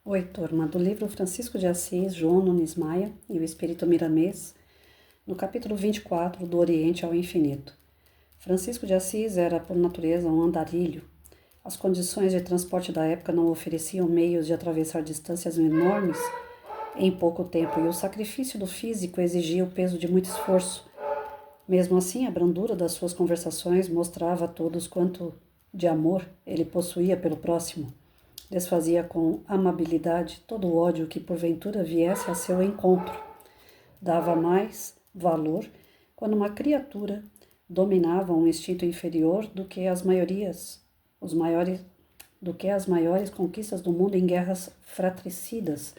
Oi, turma, do livro Francisco de Assis, João Nunes Maia e o Espírito Miramês, no capítulo 24, do Oriente ao Infinito. Francisco de Assis era, por natureza, um andarilho. As condições de transporte da época não ofereciam meios de atravessar distâncias enormes em pouco tempo, e o sacrifício do físico exigia o peso de muito esforço. Mesmo assim, a brandura das suas conversações mostrava a todos quanto de amor ele possuía pelo próximo. Desfazia com amabilidade todo o ódio que porventura viesse a seu encontro. Dava mais valor quando uma criatura dominava um instinto inferior do que as maiores conquistas do mundo em guerras fratricidas,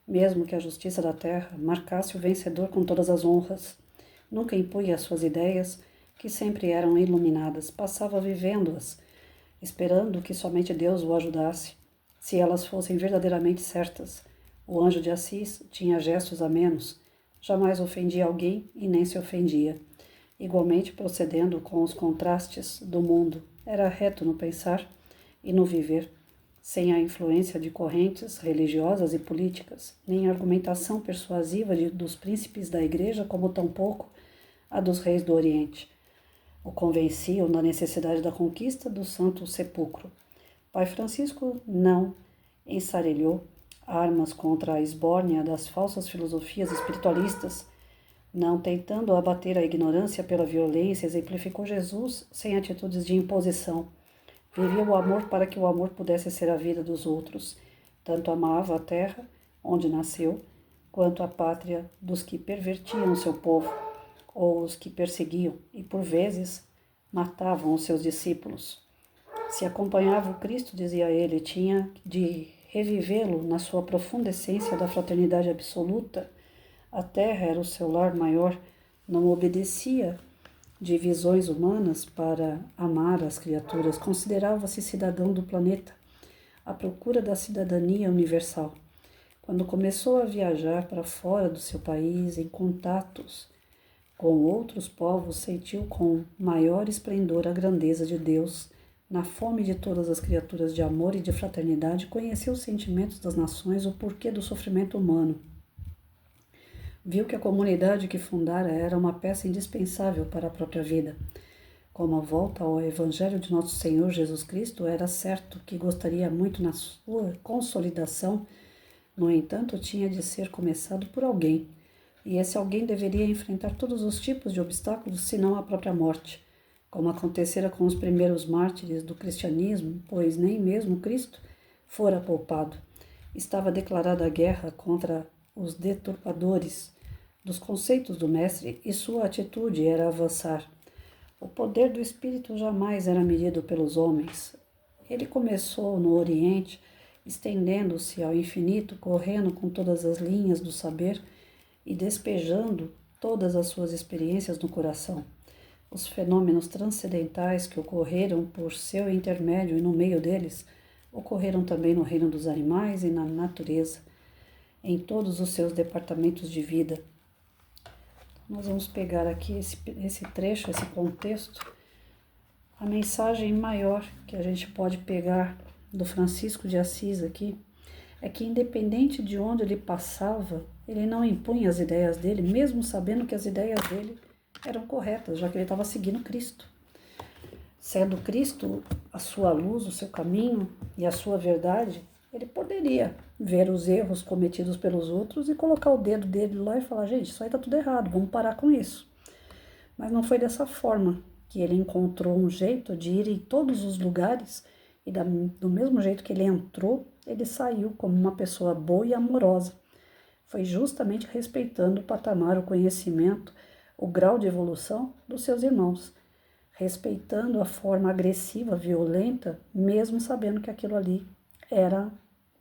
mesmo que a justiça da terra marcasse o vencedor com todas as honras. Nunca impunha as suas ideias, que sempre eram iluminadas, passava vivendo-as, esperando que somente Deus o ajudasse, se elas fossem verdadeiramente certas. O anjo de Assis tinha gestos amenos, jamais ofendia alguém e nem se ofendia. Igualmente procedendo com os contrastes do mundo, era reto no pensar e no viver, sem a influência de correntes religiosas e políticas, nem a argumentação persuasiva dos príncipes da igreja, como tampouco a dos reis do Oriente. O convenciam da necessidade da conquista do Santo Sepulcro. Pai Francisco não ensarelhou armas contra a esbórnia das falsas filosofias espiritualistas, não tentando abater a ignorância pela violência, exemplificou Jesus sem atitudes de imposição. Vivia o amor para que o amor pudesse ser a vida dos outros. Tanto amava a terra onde nasceu, quanto a pátria dos que pervertiam o seu povo, ou os que perseguiam e, por vezes, matavam os seus discípulos. Se acompanhava o Cristo, dizia ele, tinha de revivê-lo na sua profunda essência da fraternidade absoluta. A terra era o seu lar maior, não obedecia de visões humanas para amar as criaturas, considerava-se cidadão do planeta, à procura da cidadania universal. Quando começou a viajar para fora do seu país, em contatos com outros povos, sentiu com maior esplendor a grandeza de Deus. Na fome de todas as criaturas de amor e de fraternidade, conheceu os sentimentos das nações, o porquê do sofrimento humano. Viu que a comunidade que fundara era uma peça indispensável para a própria vida. Como a volta ao Evangelho de Nosso Senhor Jesus Cristo, era certo que gostaria muito na sua consolidação. No entanto, tinha de ser começado por alguém, e esse alguém deveria enfrentar todos os tipos de obstáculos, senão a própria morte, como acontecera com os primeiros mártires do cristianismo, pois nem mesmo Cristo fora poupado. Estava declarada a guerra contra os deturpadores dos conceitos do Mestre, e sua atitude era avançar. O poder do Espírito jamais era medido pelos homens. Ele começou no Oriente, estendendo-se ao infinito, correndo com todas as linhas do saber e despejando todas as suas experiências no coração. Os fenômenos transcendentais que ocorreram por seu intermédio e no meio deles, ocorreram também no reino dos animais e na natureza, em todos os seus departamentos de vida. Nós vamos pegar aqui esse trecho, esse contexto, a mensagem maior que a gente pode pegar do Francisco de Assis aqui, é que independente de onde ele passava, ele não impunha as ideias dele, mesmo sabendo que as ideias dele eram corretas, já que ele estava seguindo Cristo. Sendo Cristo a sua luz, o seu caminho e a sua verdade, ele poderia ver os erros cometidos pelos outros e colocar o dedo dele lá e falar, gente, isso aí tá tudo errado, vamos parar com isso. Mas não foi dessa forma que ele encontrou um jeito de ir em todos os lugares e do mesmo jeito que ele entrou, ele saiu como uma pessoa boa e amorosa. Foi justamente respeitando o patamar, o conhecimento, o grau de evolução dos seus irmãos, respeitando a forma agressiva, violenta, mesmo sabendo que aquilo ali era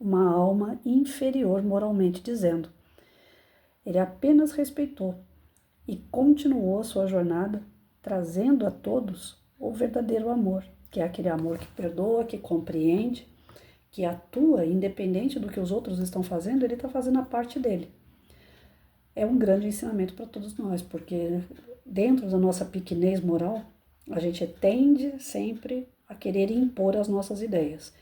uma alma inferior moralmente dizendo. Ele apenas respeitou e continuou a sua jornada, trazendo a todos o verdadeiro amor, que é aquele amor que perdoa, que compreende, que atua independente do que os outros estão fazendo, ele está fazendo a parte dele. É um grande ensinamento para todos nós, porque dentro da nossa pequenez moral, a gente tende sempre a querer impor as nossas ideias.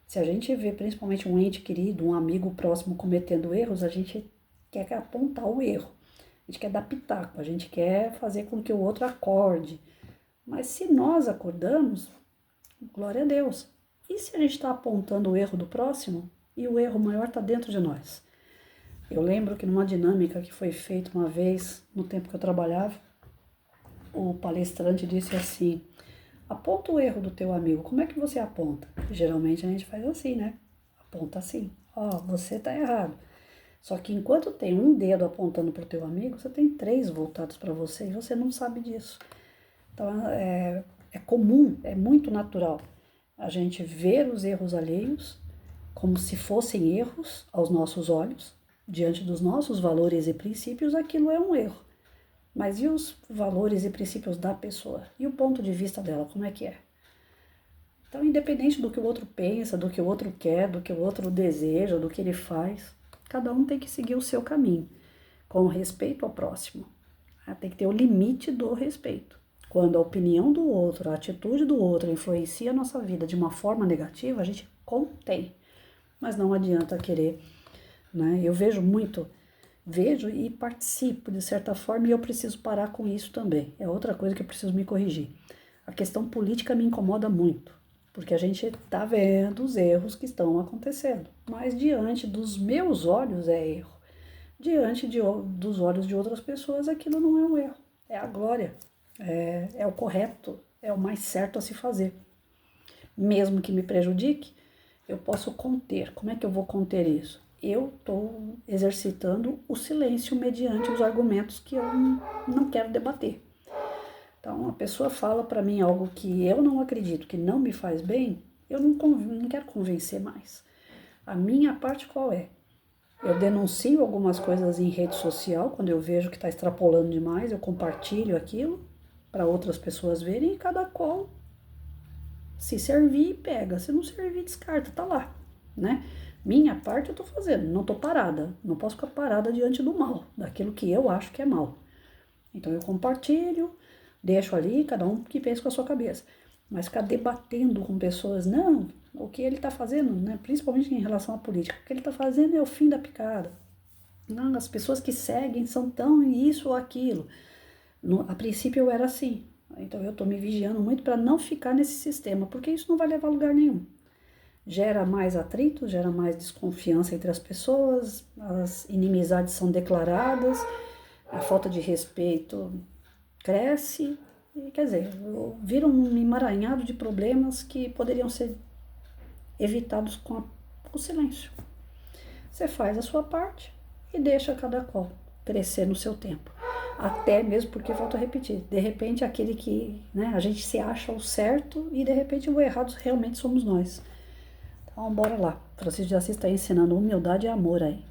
Se a gente vê principalmente um ente querido, um amigo próximo cometendo erros, a gente quer apontar o erro. A gente quer dar pitaco, a gente quer fazer com que o outro acorde. Mas se nós acordamos, glória a Deus. E se a gente está apontando o erro do próximo e o erro maior está dentro de nós? Eu lembro que numa dinâmica que foi feita uma vez, no tempo que eu trabalhava, o palestrante disse assim: aponta o erro do teu amigo. Como é que você aponta? Geralmente a gente faz assim, né? Aponta assim. Ó, você tá errado. Só que enquanto tem um dedo apontando para o teu amigo, você tem 3 voltados para você e você não sabe disso. Então é comum, é muito natural a gente ver os erros alheios como se fossem erros aos nossos olhos, diante dos nossos valores e princípios, aquilo é um erro. Mas e os valores e princípios da pessoa? E o ponto de vista dela, como é que é? Então, independente do que o outro pensa, do que o outro quer, do que o outro deseja, do que ele faz, cada um tem que seguir o seu caminho, com respeito ao próximo. Tem que ter o limite do respeito. Quando a opinião do outro, a atitude do outro influencia a nossa vida de uma forma negativa, a gente contém. Mas não adianta querer, né? Eu vejo e participo de certa forma e eu preciso parar com isso também. É outra coisa que eu preciso me corrigir. A questão política me incomoda muito, porque a gente está vendo os erros que estão acontecendo, mas diante dos meus olhos é erro. Diante dos olhos de outras pessoas, aquilo não é um erro, é a glória, é o correto, é o mais certo a se fazer. Mesmo que me prejudique, eu posso conter. Como é que eu vou conter isso? Eu estou exercitando o silêncio mediante os argumentos que eu não quero debater. Então, a pessoa fala para mim algo que eu não acredito, que não me faz bem, eu não quero convencer mais. A minha parte qual é? Eu denuncio algumas coisas em rede social, quando eu vejo que está extrapolando demais, eu compartilho aquilo para outras pessoas verem e cada qual, se servir, pega. Se não servir, descarta, tá lá, né? Minha parte eu tô fazendo, não tô parada. Não posso ficar parada diante do mal, daquilo que eu acho que é mal. Então eu compartilho, deixo ali, cada um que pensa com a sua cabeça. Mas ficar debatendo com pessoas, não, o que ele está fazendo, né, principalmente em relação à política, o que ele está fazendo é o fim da picada. Não, as pessoas que seguem são tão isso ou aquilo. A princípio eu era assim, então eu estou me vigiando muito para não ficar nesse sistema, porque isso não vai levar a lugar nenhum. Gera mais atrito, gera mais desconfiança entre as pessoas, as inimizades são declaradas, a falta de respeito cresce, e, quer dizer, vira um emaranhado de problemas que poderiam ser evitados com o silêncio. Você faz a sua parte e deixa cada qual crescer no seu tempo. Até mesmo porque, volto a repetir, de repente aquele que, né, a gente se acha o certo e de repente o errado realmente somos nós. Então bora lá, Francisco de Assis está ensinando humildade e amor aí.